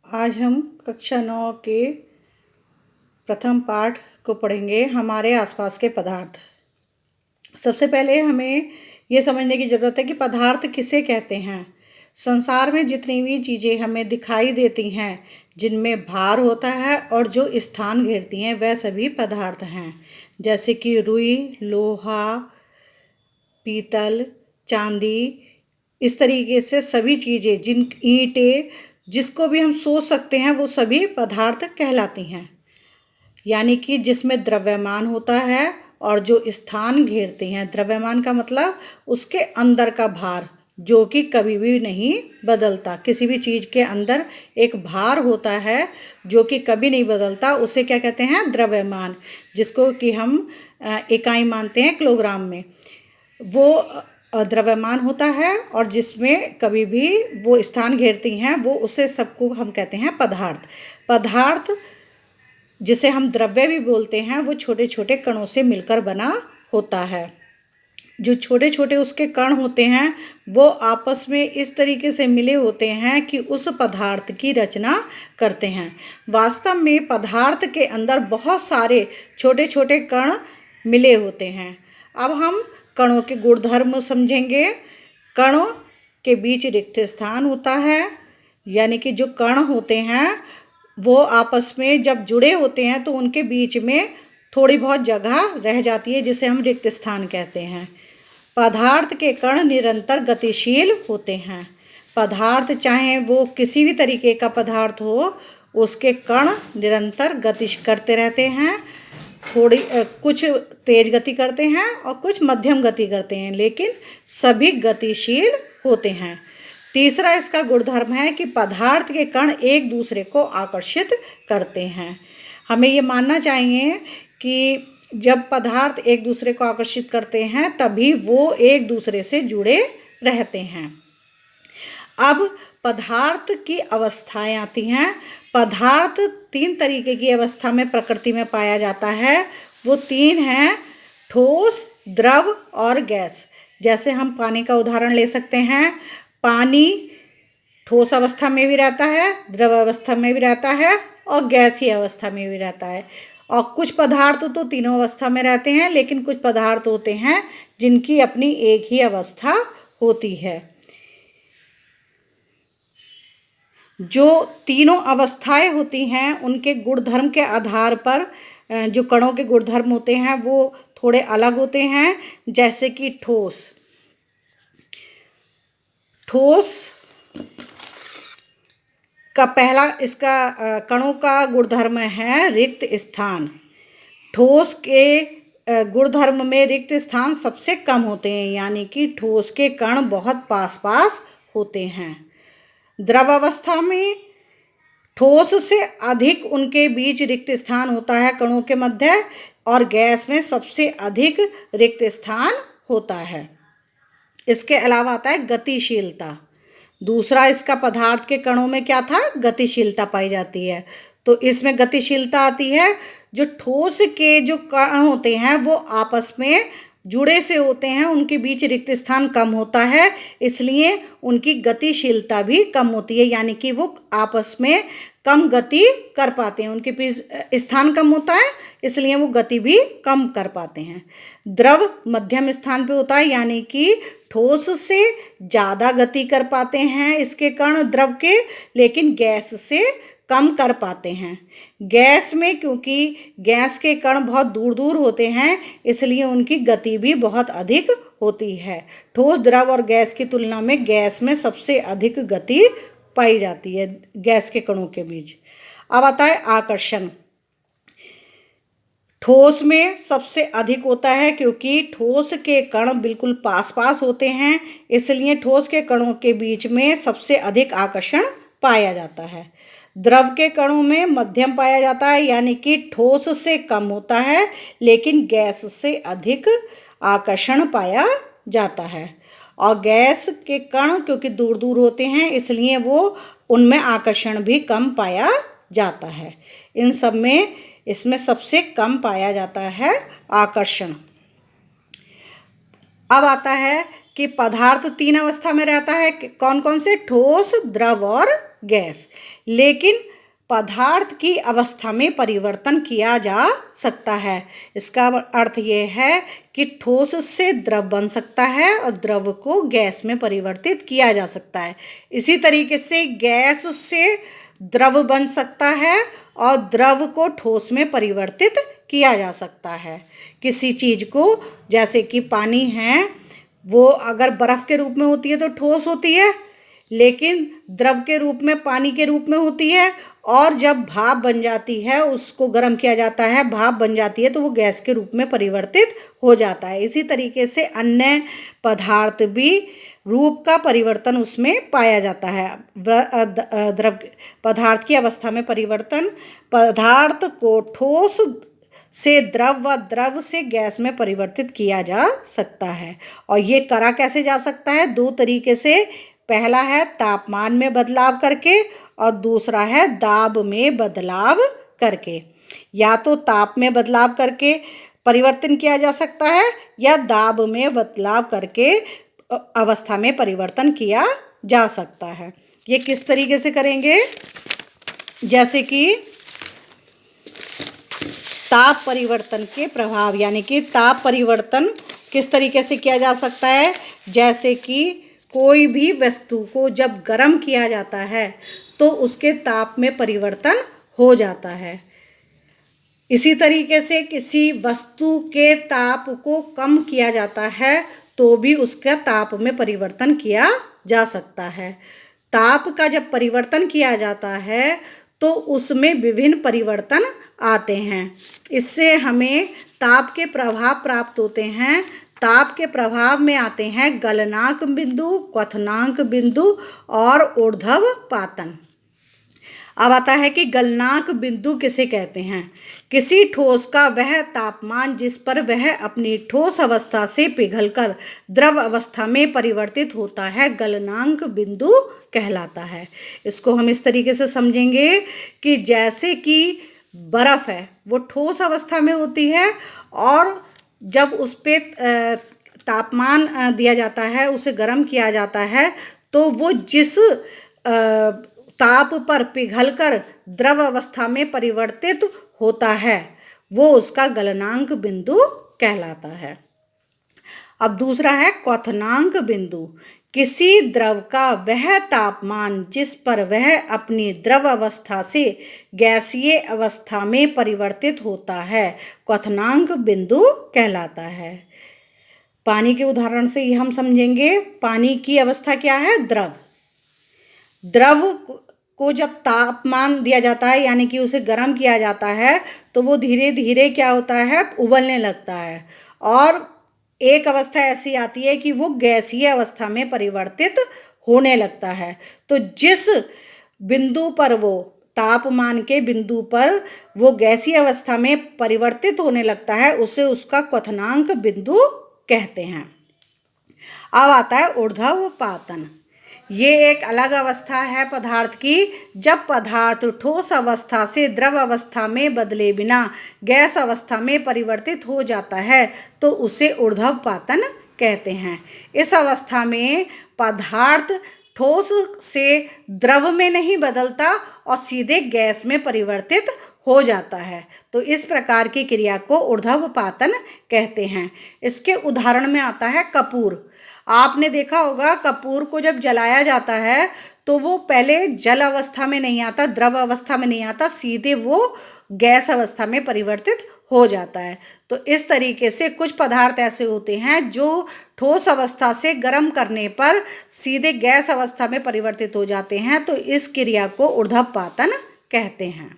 आज हम कक्षा 9 के प्रथम पाठ को पढ़ेंगे, हमारे आसपास के पदार्थ। सबसे पहले हमें ये समझने की ज़रूरत है कि पदार्थ किसे कहते हैं। संसार में जितनी भी चीज़ें हमें दिखाई देती हैं, जिनमें भार होता है और जो स्थान घेरती हैं, वह सभी पदार्थ हैं। जैसे कि रुई, लोहा, पीतल, चांदी, इस तरीके से सभी चीज़ें, जिन ईंटें, जिसको भी हम सोच सकते हैं, वो सभी पदार्थ कहलाती हैं। यानी कि जिसमें द्रव्यमान होता है और जो स्थान घेरते हैं। द्रव्यमान का मतलब उसके अंदर का भार, जो कि कभी भी नहीं बदलता। किसी भी चीज़ के अंदर एक भार होता है जो कि कभी नहीं बदलता, उसे क्या कहते हैं? द्रव्यमान, जिसको कि हम इकाई मानते हैं किलोग्राम में। वो द्रव्यमान होता है और जिसमें कभी भी वो स्थान घेरती हैं, वो उसे सबको हम कहते हैं पदार्थ। पदार्थ, जिसे हम द्रव्य भी बोलते हैं, वो छोटे छोटे कणों से मिलकर बना होता है। जो छोटे छोटे उसके कण होते हैं, वो आपस में इस तरीके से मिले होते हैं कि उस पदार्थ की रचना करते हैं। वास्तव में पदार्थ के अंदर बहुत सारे छोटे छोटे कण मिले होते हैं। अब हम कणों के गुणधर्म समझेंगे। कणों के बीच रिक्त स्थान होता है, यानी कि जो कण होते हैं वो आपस में जब जुड़े होते हैं तो उनके बीच में थोड़ी बहुत जगह रह जाती है, जिसे हम रिक्त स्थान कहते हैं। पदार्थ के कण निरंतर गतिशील होते हैं। पदार्थ, चाहे वो किसी भी तरीके का पदार्थ हो, उसके कण निरंतर गति करते रहते हैं। कुछ तेज गति करते हैं और कुछ मध्यम गति करते हैं, लेकिन सभी गतिशील होते हैं। तीसरा इसका गुणधर्म है कि पदार्थ के कण एक दूसरे को आकर्षित करते हैं। हमें ये मानना चाहिए कि जब पदार्थ एक दूसरे को आकर्षित करते हैं, तभी वो एक दूसरे से जुड़े रहते हैं। अब पदार्थ की अवस्थाएं आती हैं। पदार्थ 3 तरीके की अवस्था में प्रकृति में पाया जाता है। वो 3 हैं: ठोस, द्रव और गैस। जैसे हम पानी का उदाहरण ले सकते हैं। पानी ठोस अवस्था में भी रहता है, द्रव अवस्था में भी रहता है और गैसीय अवस्था में भी रहता है। और कुछ पदार्थ तो तीनों अवस्था में रहते हैं, लेकिन कुछ पदार्थ होते हैं जिनकी अपनी एक ही अवस्था होती है। जो तीनों अवस्थाएं होती हैं, उनके गुणधर्म के आधार पर जो कणों के गुणधर्म होते हैं वो थोड़े अलग होते हैं। जैसे कि ठोस का पहला इसका कणों का गुणधर्म है रिक्त स्थान। ठोस के गुणधर्म में रिक्त स्थान सबसे कम होते हैं, यानी कि ठोस के कण बहुत पास पास होते हैं। द्रव अवस्था में ठोस से अधिक उनके बीच रिक्त स्थान होता है कणों के मध्य, और गैस में सबसे अधिक रिक्त स्थान होता है। इसके अलावा आता है गतिशीलता। दूसरा इसका पदार्थ के कणों में क्या था? गतिशीलता पाई जाती है। तो इसमें गतिशीलता आती है। जो ठोस के जो कण होते हैं वो आपस में जुड़े से होते हैं, उनके बीच रिक्त स्थान कम होता है, इसलिए उनकी गतिशीलता भी कम होती है। यानी कि वो आपस में कम गति कर पाते हैं, उनके बीच स्थान कम होता है, इसलिए वो गति भी कम कर पाते हैं। द्रव मध्यम स्थान पे होता है, यानी कि ठोस से ज़्यादा गति कर पाते हैं इसके कण द्रव के, लेकिन गैस से कम कर पाते हैं। गैस में, क्योंकि गैस के कण बहुत दूर दूर होते हैं, इसलिए उनकी गति भी बहुत अधिक होती है। ठोस, द्रव और गैस की तुलना में गैस में सबसे अधिक गति पाई जाती है गैस के कणों के बीच। अब आता है आकर्षण। ठोस में सबसे अधिक होता है, क्योंकि ठोस के कण बिल्कुल पास पास होते हैं, इसलिए ठोस के कणों के बीच में सबसे अधिक आकर्षण पाया जाता है। द्रव के कणों में मध्यम पाया जाता है, यानी कि ठोस से कम होता है, लेकिन गैस से अधिक आकर्षण पाया जाता है। और गैस के कण क्योंकि दूर दूर होते हैं, इसलिए वो उनमें आकर्षण भी कम पाया जाता है। इन सब में इसमें सबसे कम पाया जाता है आकर्षण। अब आता है कि पदार्थ तीन अवस्था में रहता है, कौन कौन से? ठोस, द्रव और गैस। लेकिन पदार्थ की अवस्था में परिवर्तन किया जा सकता है। इसका अर्थ ये है कि ठोस से द्रव बन सकता है और द्रव को गैस में परिवर्तित किया जा सकता है। इसी तरीके से गैस से द्रव बन सकता है और द्रव को ठोस में परिवर्तित किया जा सकता है। किसी चीज़ को, जैसे कि पानी है, वो अगर बर्फ़ के रूप में होती है तो ठोस होती है, लेकिन द्रव के रूप में, पानी के रूप में होती है, और जब भाप बन जाती है, उसको गर्म किया जाता है, भाप बन जाती है, तो वो गैस के रूप में परिवर्तित हो जाता है। इसी तरीके से अन्य पदार्थ भी रूप का परिवर्तन उसमें पाया जाता है। द्रव पदार्थ की अवस्था में परिवर्तन, पदार्थ को ठोस से द्रव व द्रव से गैस में परिवर्तित किया जा सकता है। और ये करा कैसे जा सकता है? दो तरीके से। पहला है तापमान में बदलाव करके और दूसरा है दाब में बदलाव करके। या तो ताप में बदलाव करके परिवर्तन किया जा सकता है या दाब में बदलाव करके अवस्था में परिवर्तन किया जा सकता है। ये किस तरीके से करेंगे? जैसे कि ताप परिवर्तन के प्रभाव, यानी कि ताप परिवर्तन किस तरीके से किया जा सकता है? जैसे कि कोई भी वस्तु को जब गर्म किया जाता है तो उसके ताप में परिवर्तन हो जाता है। इसी तरीके से किसी वस्तु के ताप को कम किया जाता है तो भी उसका ताप में परिवर्तन किया जा सकता है। ताप का जब परिवर्तन किया जाता है तो उसमें विभिन्न परिवर्तन आते हैं। इससे हमें ताप के प्रभाव प्राप्त होते हैं। ताप के प्रभाव में आते हैं गलनांक बिंदु, क्वथनांक बिंदु और ऊर्ध्वपातन। अब आता है कि गलनांक बिंदु किसे कहते हैं? किसी ठोस का वह तापमान जिस पर वह अपनी ठोस अवस्था से पिघलकर द्रव अवस्था में परिवर्तित होता है, गलनांक बिंदु कहलाता है। इसको हम इस तरीके से समझेंगे कि जैसे कि बर्फ़ है, वो ठोस अवस्था में होती है और जब उस पर तापमान दिया जाता है, उसे गर्म किया जाता है, तो वो जिस ताप पर पिघलकर द्रव अवस्था में परिवर्तित होता है, वो उसका गलनांक बिंदु कहलाता है। अब दूसरा है क्वथनांक बिंदु। किसी द्रव का वह तापमान जिस पर वह अपनी द्रव अवस्था से गैसीय अवस्था में परिवर्तित होता है, क्वथनांक बिंदु कहलाता है। पानी के उदाहरण से हम समझेंगे। पानी की अवस्था क्या है? द्रव। द्रव को जब तापमान दिया जाता है, यानी कि उसे गर्म किया जाता है, तो वो धीरे धीरे क्या होता है? उबलने लगता है और एक अवस्था ऐसी आती है कि वो गैसीय अवस्था में परिवर्तित होने लगता है। तो जिस बिंदु पर, वो तापमान के बिंदु पर वो गैसीय अवस्था में परिवर्तित होने लगता है, उसे उसका क्वथनांक बिंदु कहते हैं। अब आता है ऊर्ध्वपातन। ये एक अलग अवस्था है पदार्थ की। जब पदार्थ ठोस अवस्था से द्रव अवस्था में बदले बिना गैस अवस्था में परिवर्तित हो जाता है तो उसे ऊर्ध्वपातन कहते हैं। इस अवस्था में पदार्थ ठोस से द्रव में नहीं बदलता और सीधे गैस में परिवर्तित हो जाता है। तो इस प्रकार की क्रिया को ऊर्ध्वपातन कहते हैं। इसके उदाहरण में आता है कपूर। आपने देखा होगा, कपूर को जब जलाया जाता है तो वो पहले जल अवस्था में नहीं आता, द्रव अवस्था में नहीं आता, सीधे वो गैस अवस्था में परिवर्तित हो जाता है। तो इस तरीके से कुछ पदार्थ ऐसे होते हैं जो ठोस अवस्था से गर्म करने पर सीधे गैस अवस्था में परिवर्तित हो जाते हैं। तो इस क्रिया को ऊर्ध्वपातन कहते हैं।